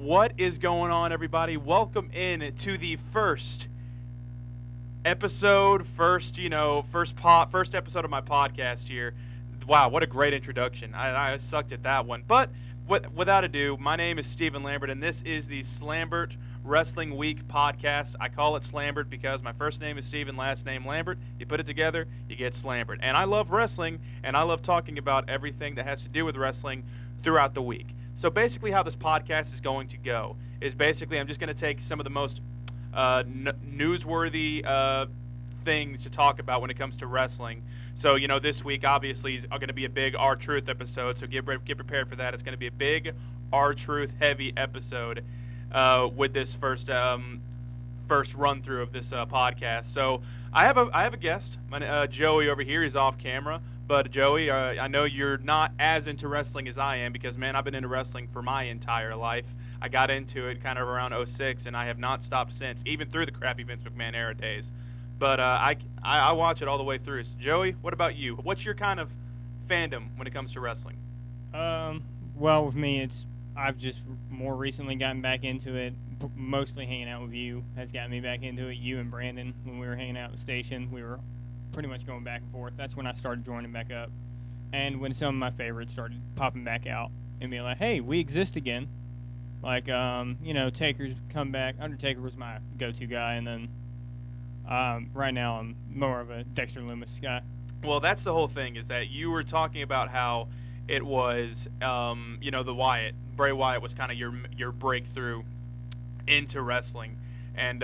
What is going on, everybody? Welcome in to the first episode, first episode of my podcast here. Wow, what a great introduction. I sucked at that one. But without ado, my name is Stephen Lambert, and this is the Slambert Wrestling Week podcast. I call it Slambert because my first name is Stephen, last name Lambert. You put it together, you get Slambert. And I love wrestling, and I love talking about everything that has to do with wrestling throughout the week. So basically how this podcast is going to go is basically I'm just going to take some of the most newsworthy things to talk about when it comes to wrestling. So, this week obviously is going to be a big R-Truth episode, so get prepared for that. It's going to be a big R-Truth heavy episode with this first run-through of this podcast. So I have a guest. Joey over here is off camera. But Joey, I know you're not as into wrestling as I am because, man, I've been into wrestling for my entire life. I got into it kind of around 06, and I have not stopped since, even through the crappy Vince McMahon era days. But I watch it all the way through. So, Joey, what about you? What's your kind of fandom when it comes to wrestling? Well, with me, I've just more recently gotten back into it. Mostly hanging out with you has gotten me back into it. You and Brandon, when we were hanging out at the station, we were pretty much going back and forth. That's when I started joining back up. And when some of my favorites started popping back out and being like, hey, we exist again. Like, Taker's come back. Undertaker was my go-to guy. And then right now I'm more of a Dexter Lumis guy. Well, that's the whole thing, is that you were talking about how it was, Bray Wyatt was kind of your breakthrough into wrestling. And,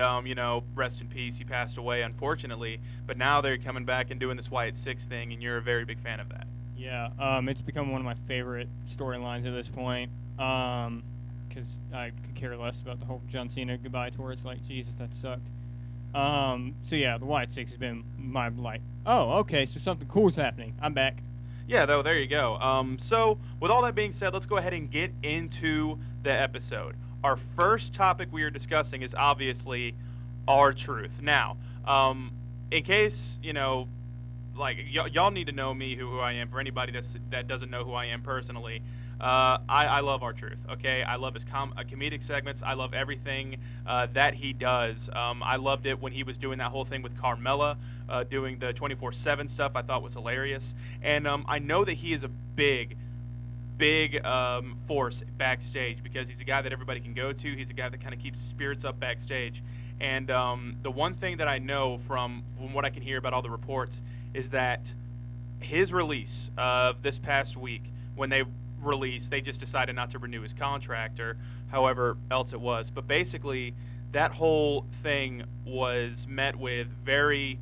rest in peace, he passed away, unfortunately. But now they're coming back and doing this Wyatt 6 thing, and you're a very big fan of that. Yeah, it's become one of my favorite storylines at this point. Because I could care less about the whole John Cena goodbye tour. It's like, Jesus, that sucked. So, yeah, the Wyatt 6 has been my, oh, okay, so something cool is happening. I'm back. Yeah, though, there you go. So, with all that being said, let's go ahead and get into the episode. Our first topic we are discussing is obviously R-Truth. Now, in case, y'all need to know me, who I am. For anybody that doesn't know who I am personally, I love R-Truth, okay? I love his comedic segments. I love everything that he does. I loved it when he was doing that whole thing with Carmella, doing the 24/7 stuff. I thought was hilarious. And I know that he is a big force backstage because he's a guy that everybody can go to. He's a guy that kind of keeps spirits up backstage. And the one thing that I know from what I can hear about all the reports is that his release of this past week, when they just decided not to renew his contract or however else it was. But basically, that whole thing was met with very,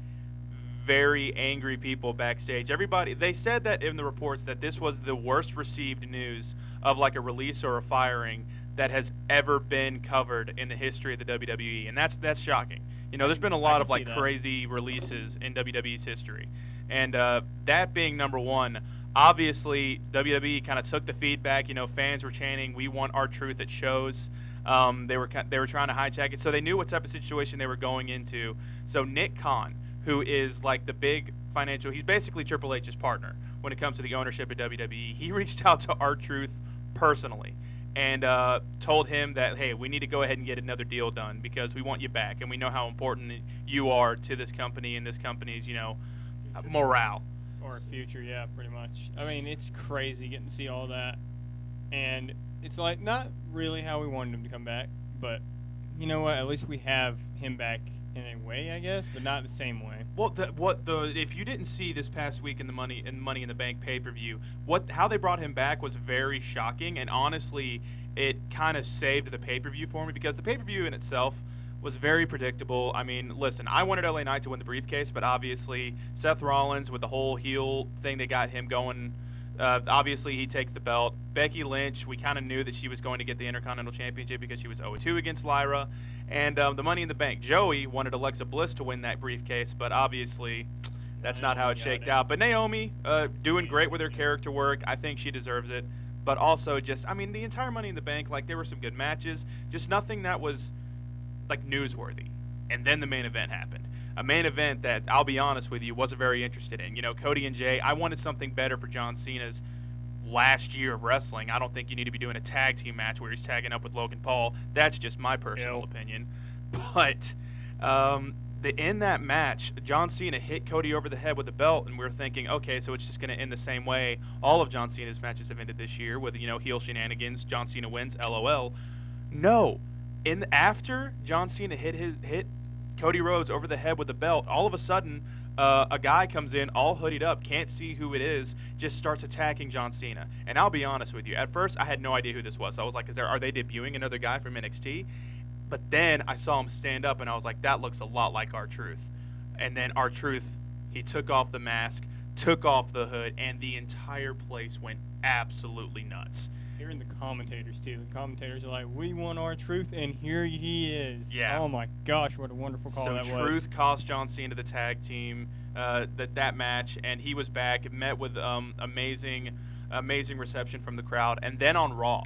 very angry people backstage. They said that in the reports that this was the worst received news of like a release or a firing that has ever been covered in the history of the WWE, and that's shocking. There's been a lot of crazy releases in WWE's history, and that being number one. Obviously, WWE kind of took the feedback. Fans were chanting, "We want R-Truth at shows." They were trying to hijack it, so they knew what type of situation they were going into. So Nick Khan, who is like the big financial, he's basically Triple H's partner when it comes to the ownership of WWE. He reached out to R-Truth personally and told him that, hey, we need to go ahead and get another deal done because we want you back, and we know how important you are to this company and this company's, morale. Or future, yeah, pretty much. I mean, it's crazy getting to see all that. And it's like, not really how we wanted him to come back, but you know what? At least we have him back in a way, I guess, but not the same way. Well, if you didn't see this past week in the Money in the Bank pay-per-view, how they brought him back was very shocking, and honestly, it kind of saved the pay-per-view for me because the pay-per-view in itself was very predictable. I mean, listen, I wanted LA Knight to win the briefcase, but obviously Seth Rollins with the whole heel thing, they got him going. Obviously, he takes the belt. Becky Lynch, we kind of knew that she was going to get the Intercontinental Championship because she was 0-2 against Lyra. And the Money in the Bank, Joey wanted Alexa Bliss to win that briefcase, but obviously that's not how it shaked out. But Naomi, doing great with her character work. I think she deserves it. But also the entire Money in the Bank, there were some good matches, just nothing that was newsworthy. And then the main event happened. A main event that, I'll be honest with you, wasn't very interested in. Cody and Jay, I wanted something better for John Cena's last year of wrestling. I don't think you need to be doing a tag team match where he's tagging up with Logan Paul. That's just my personal opinion. But in that match, John Cena hit Cody over the head with the belt, and we were thinking, okay, so it's just going to end the same way all of John Cena's matches have ended this year with, heel shenanigans. John Cena wins, LOL. No. After John Cena hit Cody Rhodes over the head with the belt, all of a sudden, a guy comes in all hoodied up, can't see who it is, just starts attacking John Cena. And I'll be honest with you, at first I had no idea who this was. I was like, are they debuting another guy from NXT? But then I saw him stand up, and I was like, that looks a lot like R-Truth. And then R-Truth, he took off the mask, took off the hood, and the entire place went absolutely nuts. Hearing the commentators, too. The commentators are like, we want R-Truth, and here he is. Yeah. Oh, my gosh, what a wonderful call that was. So Truth cost John Cena the tag team, that match, and he was back. It met with amazing reception from the crowd. And then on Raw,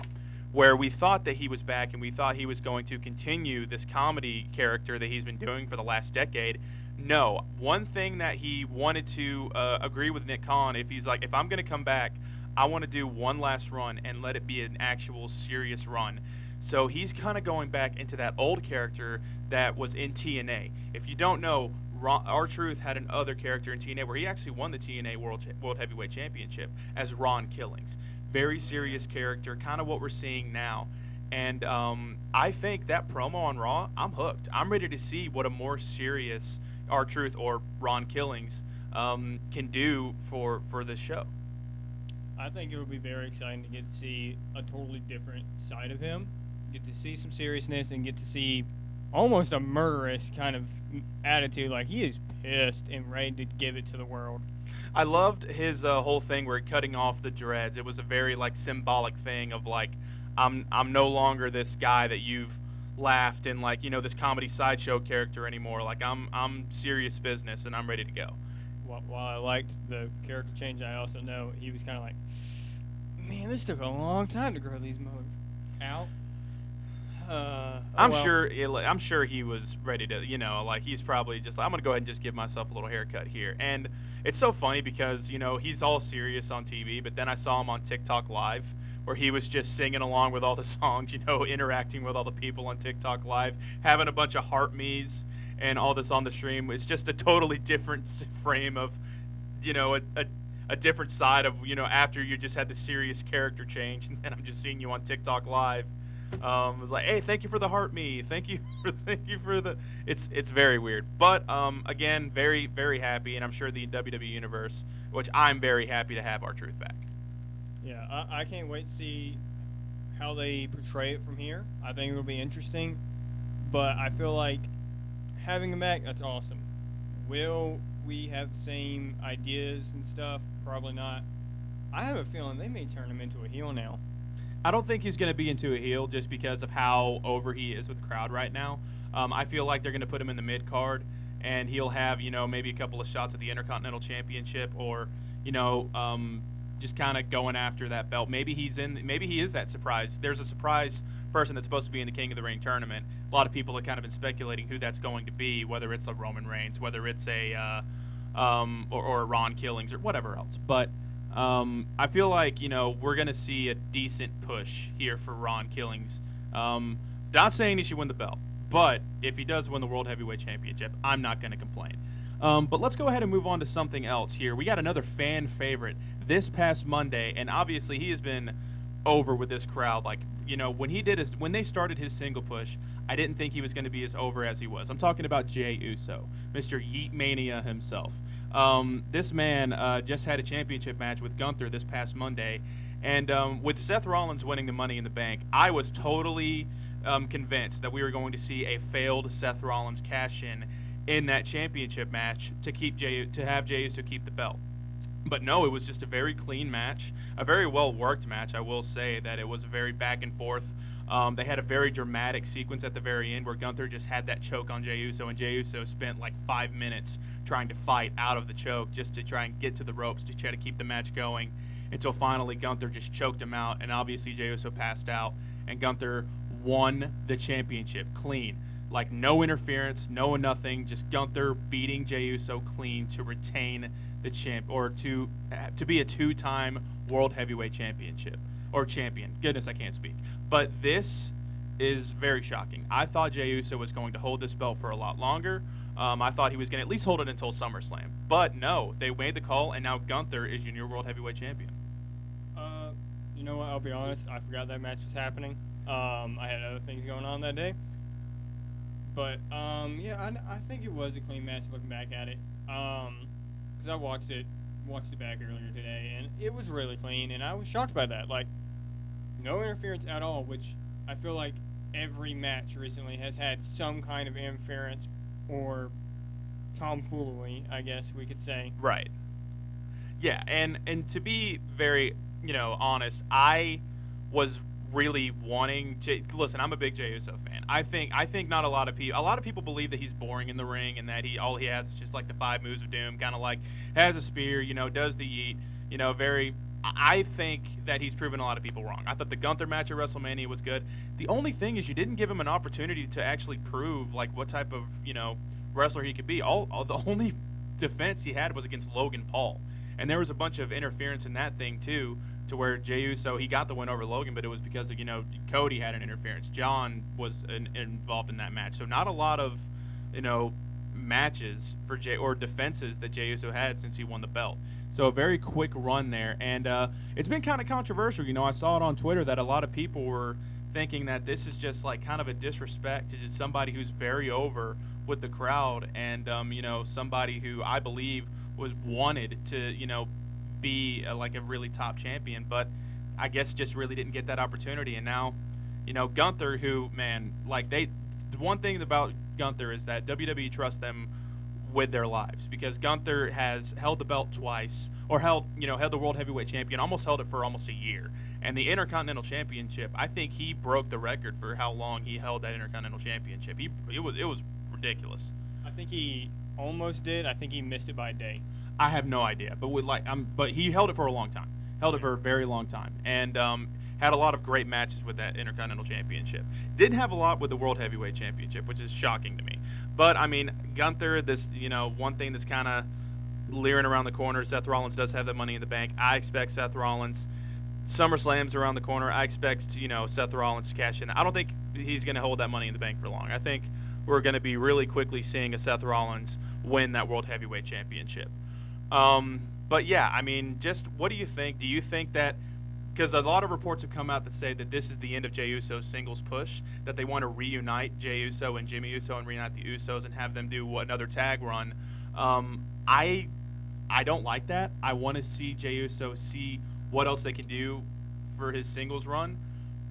where we thought that he was back and we thought he was going to continue this comedy character that he's been doing for the last decade. No. One thing that he wanted to agree with Nick Khan, if I'm going to come back, I want to do one last run and let it be an actual serious run. So he's kind of going back into that old character that was in TNA. If you don't know, R-Truth had another character in TNA where he actually won the TNA World Heavyweight Championship as Ron Killings. Very serious character, kind of what we're seeing now. And I think that promo on Raw, I'm hooked. I'm ready to see what a more serious R-Truth or Ron Killings can do for this show. I think it would be very exciting to get to see a totally different side of him, get to see some seriousness, and get to see almost a murderous kind of attitude. Like, he is pissed and ready to give it to the world. I loved his whole thing where cutting off the dreads. It was a very symbolic thing of I'm no longer this guy that you've laughed in this comedy sideshow character anymore. I'm serious business and I'm ready to go. While I liked the character change, I also know he was kind of like, man, this took a long time to grow these moves out. I'm sure he was ready to, he's probably just I'm going to go ahead and just give myself a little haircut here. And it's so funny because, he's all serious on TV, but then I saw him on TikTok Live where he was just singing along with all the songs, interacting with all the people on TikTok Live, having a bunch of heart me's and all this on the stream. It's just a totally different frame of, a different side of, after you just had the serious character change, and then I'm just seeing you on TikTok Live. It was like, hey, thank you for the heart me. Thank you for the. It's very weird, but again, very very happy, and I'm sure the WWE universe, which I'm very happy to have R-Truth back. Yeah, I can't wait to see how they portray it from here. I think it'll be interesting, but I feel like having him back, that's awesome. Will we have the same ideas and stuff? Probably not. I have a feeling they may turn him into a heel now. I don't think he's going to be into a heel just because of how over he is with the crowd right now. I feel like they're going to put him in the mid card, and he'll have maybe a couple of shots at the Intercontinental Championship, or just kind of going after that belt. Maybe he is that surprise. There's a surprise person that's supposed to be in the King of the Ring tournament. A lot of people have kind of been speculating who that's going to be, whether it's a Roman Reigns, whether it's a or Ron Killings or whatever else. But I feel like we're gonna see a decent push here for Ron Killings. Not saying he should win the belt, but if he does win the World Heavyweight Championship, I'm not gonna complain. But let's go ahead and move on to something else here. We got another fan favorite this past Monday, and obviously he has been over with this crowd. When they started his single push, I didn't think he was going to be as over as he was. I'm talking about Jey Uso, Mr. Yeet Mania himself. This man just had a championship match with Gunther this past Monday, and with Seth Rollins winning the Money in the Bank, I was totally convinced that we were going to see a failed Seth Rollins cash in that championship match to have Jey Uso keep the belt. But no, it was just a very clean match, a very well-worked match. I will say that it was very back and forth. They had a very dramatic sequence at the very end where Gunther just had that choke on Jey Uso, and Jey Uso spent 5 minutes trying to fight out of the choke just to try and get to the ropes to try to keep the match going, until finally Gunther just choked him out, and obviously Jey Uso passed out, and Gunther won the championship clean. Like no interference, no nothing, just Gunther beating Jey Uso clean to retain the champ or to be a two-time World Heavyweight Championship or champion. Goodness, I can't speak. But this is very shocking. I thought Jey Uso was going to hold this belt for a lot longer. I thought he was going to at least hold it until SummerSlam. But no, they made the call, and now Gunther is your new World Heavyweight Champion. You know what? I'll be honest. I forgot that match was happening. I had other things going on that day. But, yeah, I think it was a clean match looking back at it. Because I watched it back earlier today, and it was really clean, and I was shocked by that. Like, no interference at all, which I feel like every match recently has had some kind of interference or tomfoolery, I guess we could say. Right. Yeah, and to be very, honest, I was really wanting listen, I'm a big Jey Uso fan. I think not a lot of people believe that he's boring in the ring and that all he has is just like the 5 moves of doom, kind of like has a spear, does the yeet, I think that he's proven a lot of people wrong. I thought the Gunther match at WrestleMania was good. The only thing is you didn't give him an opportunity to actually prove like what type of, wrestler he could be. The only defense he had was against Logan Paul. And there was a bunch of interference in that thing too, to where Jey Uso, he got the win over Logan, but it was because of, Cody had an interference. John was involved in that match. So not a lot of, matches for or defenses that Jey Uso had since he won the belt. So a very quick run there. And it's been kind of controversial. I saw it on Twitter that a lot of people were thinking that this is just like kind of a disrespect to just somebody who's very over with the crowd and, somebody who I believe was wanted to, be like a really top champion, but I guess just really didn't get that opportunity. And now, Gunther, who, man, like the one thing about Gunther is that WWE trusts them with their lives, because Gunther has held the belt twice, or held the World Heavyweight Champion, almost held it for almost a year. And the Intercontinental Championship, I think he broke the record for how long he held that Intercontinental Championship. It was ridiculous. I think he almost did. I think he missed it by a day. I have no idea, but but he held it for a long time. Held it for a very long time, and had a lot of great matches with that Intercontinental Championship. Didn't have a lot with the World Heavyweight Championship, which is shocking to me. But I mean, Gunther, this one thing that's kind of leering around the corner. Seth Rollins does have that Money in the Bank. I expect Seth Rollins. SummerSlam's around the corner. I expect Seth Rollins to cash in. I don't think he's going to hold that Money in the Bank for long. I think we're going to be really quickly seeing a Seth Rollins win that World Heavyweight Championship. But yeah, I mean, just what do you think? Do you think that, because a lot of reports have come out that say that this is the end of Jey Uso's singles push, that they want to reunite Jey Uso and Jimmy Uso and reunite the Usos and have them do another tag run. I don't like that. I want to see Jey Uso see what else they can do for his singles run.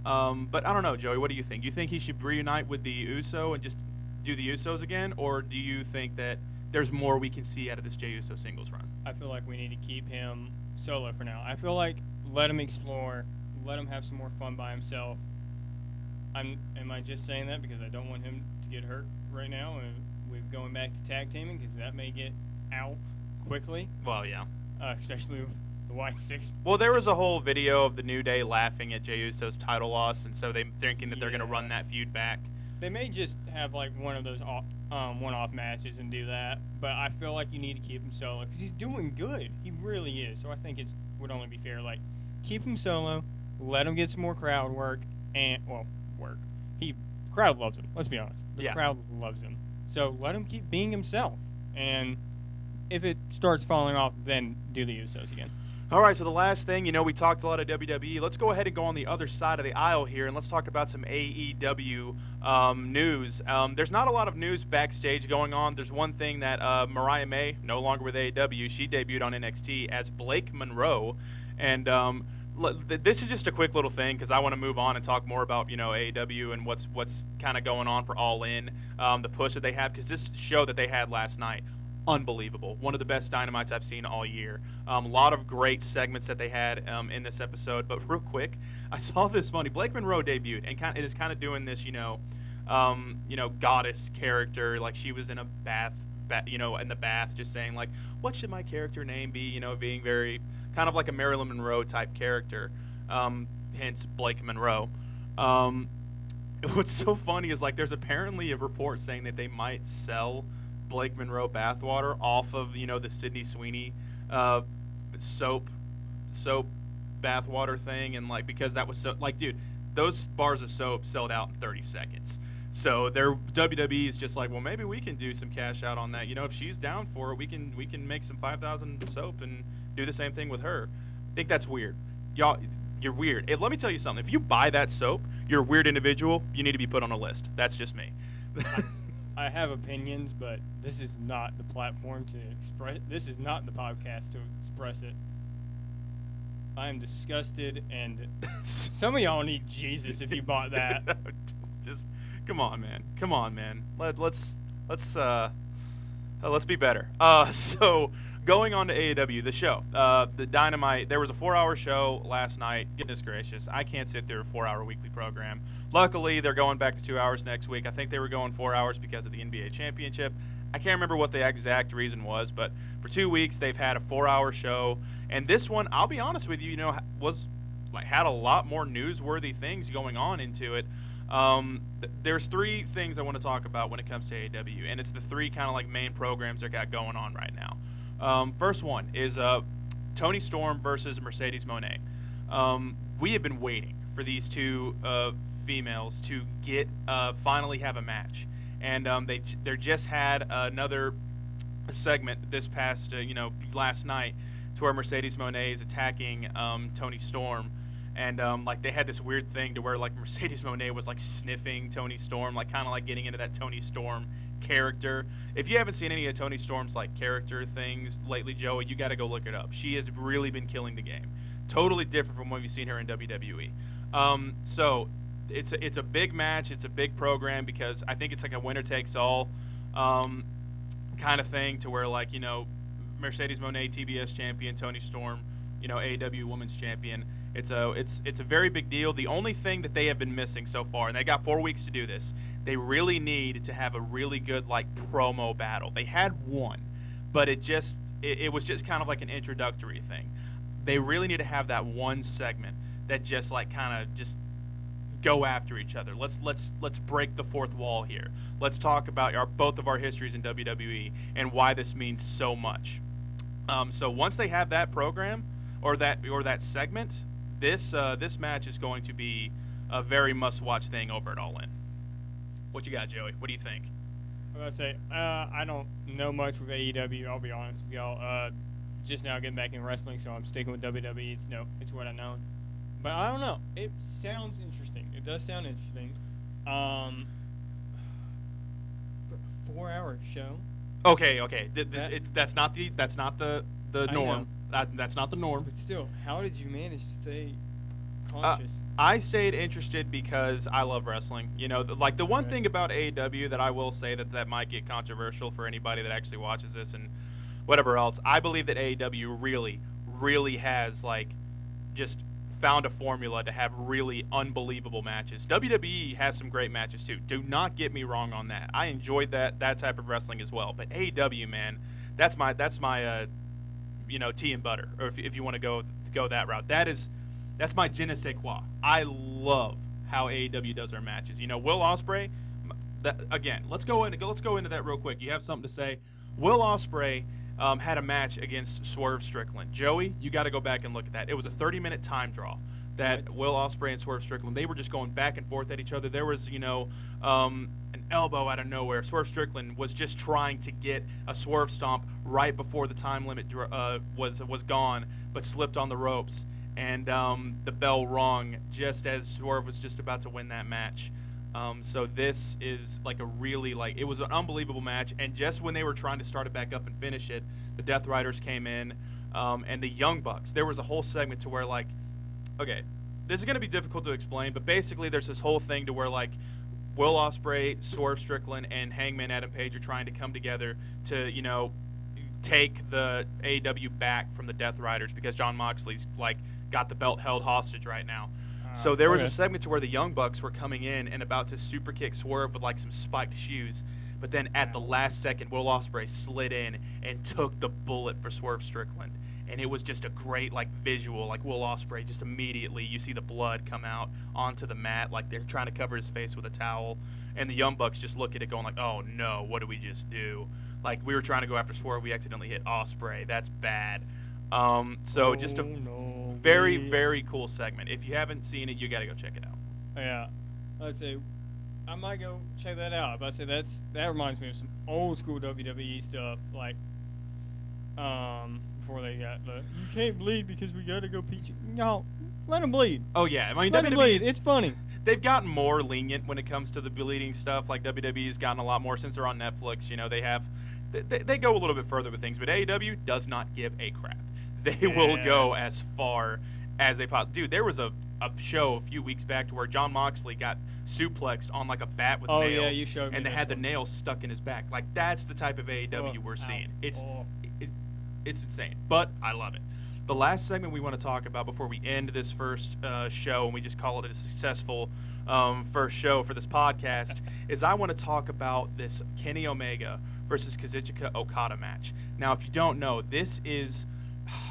But I don't know, Joey, what do you think? You think he should reunite with the Uso and just do the Usos again, or do you think that there's more we can see out of this Jey Uso singles run? I feel like we need to keep him solo for now. I feel like let him explore, let him have some more fun by himself. Am I just saying that because I don't want him to get hurt right now and we're going back to tag teaming, because that may get out quickly. Well, yeah. Especially with the White Six. Well, there was a whole video of the New Day laughing at Jey Uso's title loss, and so they're thinking that they're going to run that feud back. They may just have like one of those one-off matches and do that, but I feel like you need to keep him solo because he's doing good. He really is. So I think it would only be fair, like, keep him solo, let him get some more crowd work, and work. Crowd loves him. Let's be honest. The crowd loves him. So let him keep being himself, and if it starts falling off, then do the Usos again. All right, so the last thing, we talked a lot of WWE. Let's go ahead and go on the other side of the aisle here, and let's talk about some AEW news. There's not a lot of news backstage going on. There's one thing that Mariah May, no longer with AEW, she debuted on NXT as Blake Monroe. And this is just a quick little thing because I want to move on and talk more about, AEW and what's kind of going on for All In, the push that they have, because this show that they had last night, unbelievable. One of the best Dynamites I've seen all year. A lot of great segments that they had in this episode. But real quick, I saw this funny. Blake Monroe debuted, and it is kind of doing this, goddess character. Like she was in a bath, in the bath, just saying like, what should my character name be? Being very kind of like a Marilyn Monroe type character. Hence Blake Monroe. what's so funny is like there's apparently a report saying that they might sell Blake Monroe bathwater off of the Sydney Sweeney uh, soap soap bathwater thing, and like because that was so like dude, those bars of soap sold out in 30 seconds. So their WWE is just like, well, maybe we can do some cash out on that. If she's down for it, we can make some 5,000 soap and do the same thing with her. I think that's weird, y'all. You're weird. Let me tell you something. If you buy that soap, you're a weird individual. You need to be put on a list. That's just me. I have opinions, but this is not the platform to express. This is not the podcast to express it. I am disgusted, and some of y'all need Jesus if you bought that. Just come on, man. Come on, man. Let's be better. So going on to AEW, the show, the Dynamite. There was a 4-hour show last night. Goodness gracious, I can't sit through a 4-hour weekly program. Luckily, they're going back to 2 hours next week. I think they were going 4 hours because of the NBA championship. I can't remember what the exact reason was, but for 2 weeks they've had a 4-hour show, and this one, I'll be honest with you, was like had a lot more newsworthy things going on into it. There's 3 things I want to talk about when it comes to AEW, and it's the 3 kind of like main programs they got going on right now. First one is Toni Storm versus Mercedes Moné. We have been waiting for these 2 females to get finally have a match, and they just had another segment this past last night to where Mercedes Moné is attacking Toni Storm. And like they had this weird thing to where like Mercedes Moné was like sniffing Toni Storm, like kind of like getting into that Toni Storm character. If you haven't seen any of Toni Storm's like character things lately, Joey, you got to go look it up. She has really been killing the game. Totally different from what you've seen her in WWE. So it's a big match. It's a big program because I think it's like a winner takes all kind of thing to where like Mercedes Moné TBS champion, Toni Storm AEW Women's Champion. It's a very big deal. The only thing that they have been missing so far, and they got 4 weeks to do this, they really need to have a really good like promo battle. They had one, but it was just kind of like an introductory thing. They really need to have that one segment that just like kind of just go after each other. Let's break the fourth wall here. Let's talk about both of our histories in WWE and why this means so much. So once they have that program or that segment, this match is going to be a very must-watch thing over at All In. What you got, Joey? What do you think? I was about to say, I don't know much with AEW. I'll be honest with y'all. Just now getting back in wrestling, so I'm sticking with WWE. It's what I know. But I don't know. It sounds interesting. It does sound interesting. 4-hour show. Okay. That's not the norm. That's not the norm. But still, how did you manage to stay conscious? I stayed interested because I love wrestling. The one thing about AEW that I will say that might get controversial for anybody that actually watches this and whatever else. I believe that AEW really, really has like just found a formula to have really unbelievable matches. WWE has some great matches too. Do not get me wrong on that. I enjoyed that type of wrestling as well. But AEW, man, that's my tea and butter. Or if you want to go that route, that's my je ne sais quoi. I love how AEW does their matches. Will Ospreay. Again, let's go into that real quick. You have something to say? Will Ospreay had a match against Swerve Strickland. Joey, you got to go back and look at that. It was a 30-minute time draw that Will Ospreay and Swerve Strickland, they were just going back and forth at each other. There was, an elbow out of nowhere. Swerve Strickland was just trying to get a swerve stomp right before the time limit was gone, but slipped on the ropes. And the bell rung just as Swerve was just about to win that match. So this is like it was an unbelievable match. And just when they were trying to start it back up and finish it, the Death Riders came in, and the Young Bucks. There was a whole segment to where okay, this is going to be difficult to explain, but basically there's this whole thing to where Will Ospreay, Swerve Strickland, and Hangman Adam Page are trying to come together to, take the AEW back from the Death Riders because Jon Moxley's got the belt held hostage right now. So there was a Okay. segment to where the Young Bucks were coming in and about to super kick Swerve with like some spiked shoes, but then at the last second, Will Ospreay slid in and took the bullet for Swerve Strickland, and it was just a great like visual. Like Will Ospreay just immediately, you see the blood come out onto the mat, like they're trying to cover his face with a towel, and the Young Bucks just look at it going like, "Oh no, what did we just do?" Like we were trying to go after Swerve, we accidentally hit Ospreay. That's bad. So just a very cool segment. If you haven't seen it, you got to go check it out. Yeah. Let's see. I might go check that out. But I say that reminds me of some old school WWE stuff, like before they got the you can't bleed because we gotta go peachy. No, let them bleed. Oh yeah, I mean Let them bleed. WWE's It's funny. they've gotten more lenient when it comes to the bleeding stuff. Like WWE's gotten a lot more since they're on Netflix. You know, they go a little bit further with things, but AEW does not give a crap. They will go as far as they possibly. Dude, there was a show a few weeks back to where John Moxley got suplexed on like a bat with nails, Yeah, you showed me and they this had the one. nails stuck in his back. Like that's the type of AEW we're Ow. seeing. It's Oh. it's insane, but I love it. The last segment we want to talk about before we end this first show, and we just call it a successful first show for this podcast, is I want to talk about this Kenny Omega versus Kazuchika Okada match. Now, if you don't know, this is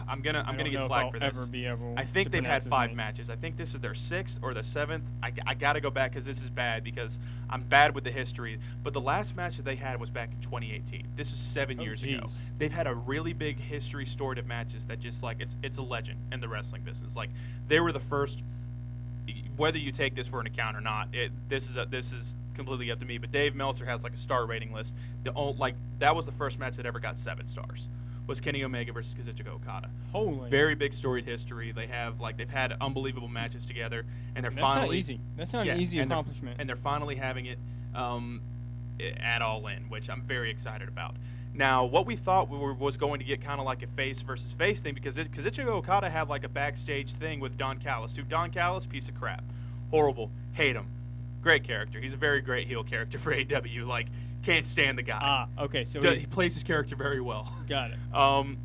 I'm gonna get flagged for this. I think they've had 5 matches. I think this is their 6th or the 7th. I gotta go back because this is bad because I'm bad with the history. But the last match that they had was back in 2018. This is 7 years ago. They've had a really big history stored of matches that just like it's a legend in the wrestling business. Like they were the first. Whether you take this for an account or not, this is completely up to me. But Dave Meltzer has like a star rating list. That was the first match that ever got 7 stars. Was Kenny Omega versus Kazuchika Okada. Holy. Very big storied history. They've had unbelievable matches together, and That's not easy. That's not an easy accomplishment. And they're finally having it at All In, which I'm very excited about. Now, what we thought was going to get kind of like a face versus face thing, because Kazuchika Okada had like a backstage thing with Don Callis. Dude, Don Callis, piece of crap. Horrible. Hate him. Great character. He's a very great heel character for AEW. Like, can't stand the guy. Okay. So he plays his character very well. Got it.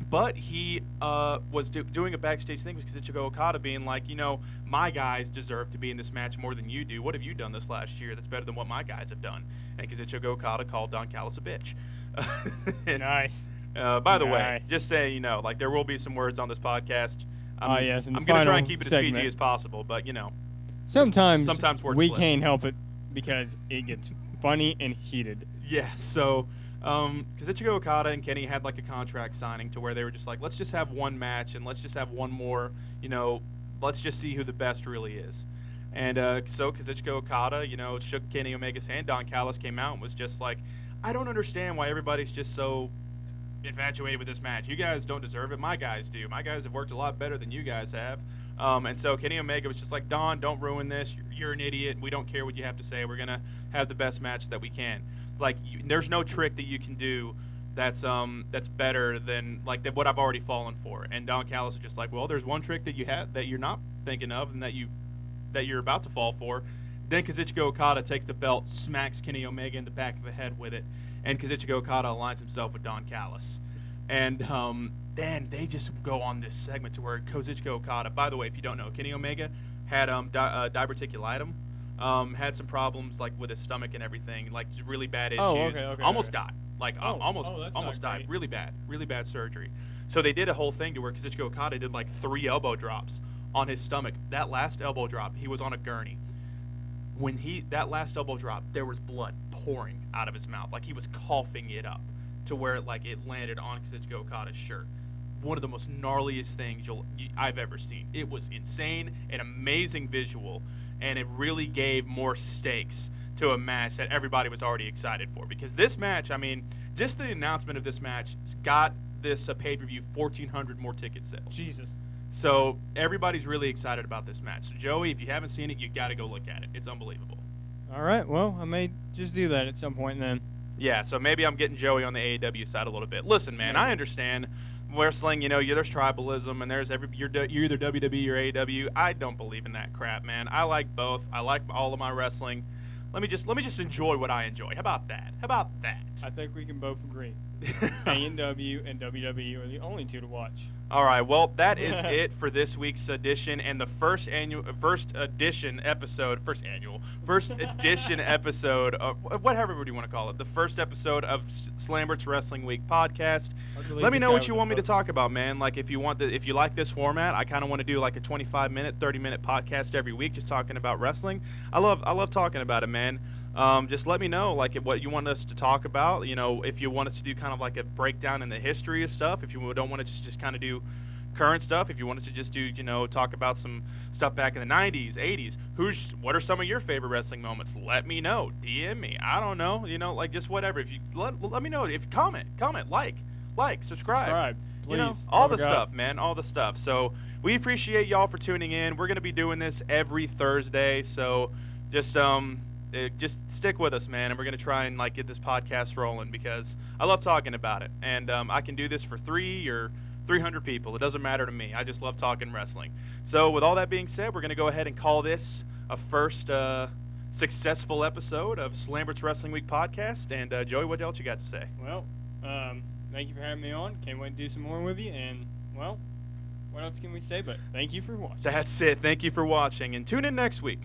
But he was doing a backstage thing with Kazuchika Okada being like, my guys deserve to be in this match more than you do. What have you done this last year that's better than what my guys have done? And Kazuchika Okada called Don Callis a bitch. Nice. By the way, just saying, like there will be some words on this podcast. Yes. I'm going to try and keep it as PG as possible, but sometimes words we slip. can't help it because it gets funny and heated. Yeah, so Kazuchika Okada and Kenny had like a contract signing to where they were just like, let's just have one match and let's just have one more, let's just see who the best really is. And so Kazuchika Okada, shook Kenny Omega's hand. Don Callis came out and was just like, I don't understand why everybody's just so infatuated with this match. You guys don't deserve it. My guys do. My guys have worked a lot better than you guys have. And so Kenny Omega was just like, Don, don't ruin this. You're an idiot. We don't care what you have to say. We're going to have the best match that we can. Like, there's no trick that you can do that's better than what I've already fallen for. And Don Callis was just like, well, there's one trick that you have that you're not thinking of and that you're about to fall for. Then Kazuchika Okada takes the belt, smacks Kenny Omega in the back of the head with it, and Kazuchika Okada aligns himself with Don Callis. And then they just go on this segment to where Kazuchika Okada, by the way, if you don't know, Kenny Omega had diverticulitis, had some problems like with his stomach and everything, like really bad issues. Almost died. Like almost died. Really bad surgery. So they did a whole thing to where Kazuchika Okada did like 3 elbow drops on his stomach. That last elbow drop, he was on a gurney. When that last elbow drop, there was blood pouring out of his mouth, like he was coughing it up to where it landed on Kazuchika Okada's shirt. One of the most gnarliest things I've ever seen. It was insane, an amazing visual, and it really gave more stakes to a match that everybody was already excited for. Because this match, I mean, just the announcement of this match got this pay-per-view 1,400 more ticket sales. Jesus. So everybody's really excited about this match. So Joey, if you haven't seen it, you got to go look at it. It's unbelievable. All right. Well, I may just do that at some point then. Yeah. So maybe I'm getting Joey on the AEW side a little bit. Listen, man, I understand wrestling. There's tribalism, and there's you're either WWE or AEW. I don't believe in that crap, man. I like both. I like all of my wrestling. Let me just enjoy what I enjoy. How about that? I think we can both agree. AEW and WWE are the only two to watch. All right, well, that is it for this week's edition and the first edition episode of whatever you want to call it, the first episode of Slambert's Wrestling Week podcast. Let me know what you want me to talk about, man. Like if you like this format, I kind of want to do like a 25-minute, 30-minute podcast every week, just talking about wrestling. I love talking about it, man. Just let me know like what you want us to talk about. You know, if you want us to do kind of like a breakdown in the history of stuff. If you don't want to just kind of do current stuff. If you want us to just do, talk about some stuff back in the 90s, 80s. What are some of your favorite wrestling moments? Let me know. DM me. I don't know. Like just whatever. If you let me know. If comment, like, subscribe. Please. All the stuff, man. All the stuff. So we appreciate y'all for tuning in. We're gonna be doing this every Thursday. So just stick with us, man, and we're going to try and like get this podcast rolling because I love talking about it, and I can do this for 3 or 300 people. It doesn't matter to me. I just love talking wrestling. So with all that being said, we're going to go ahead and call this a first successful episode of Slambert's Wrestling Week podcast. And Joey, what else you got to say? Well, thank you for having me on. Can't wait to do some more with you, and well, what else can we say but thank you for watching. That's it. Thank you for watching, and tune in next week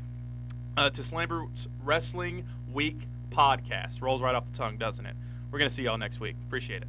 to Slambert's Wrestling Week podcast. Rolls right off the tongue, doesn't it? We're going to see y'all next week. Appreciate it.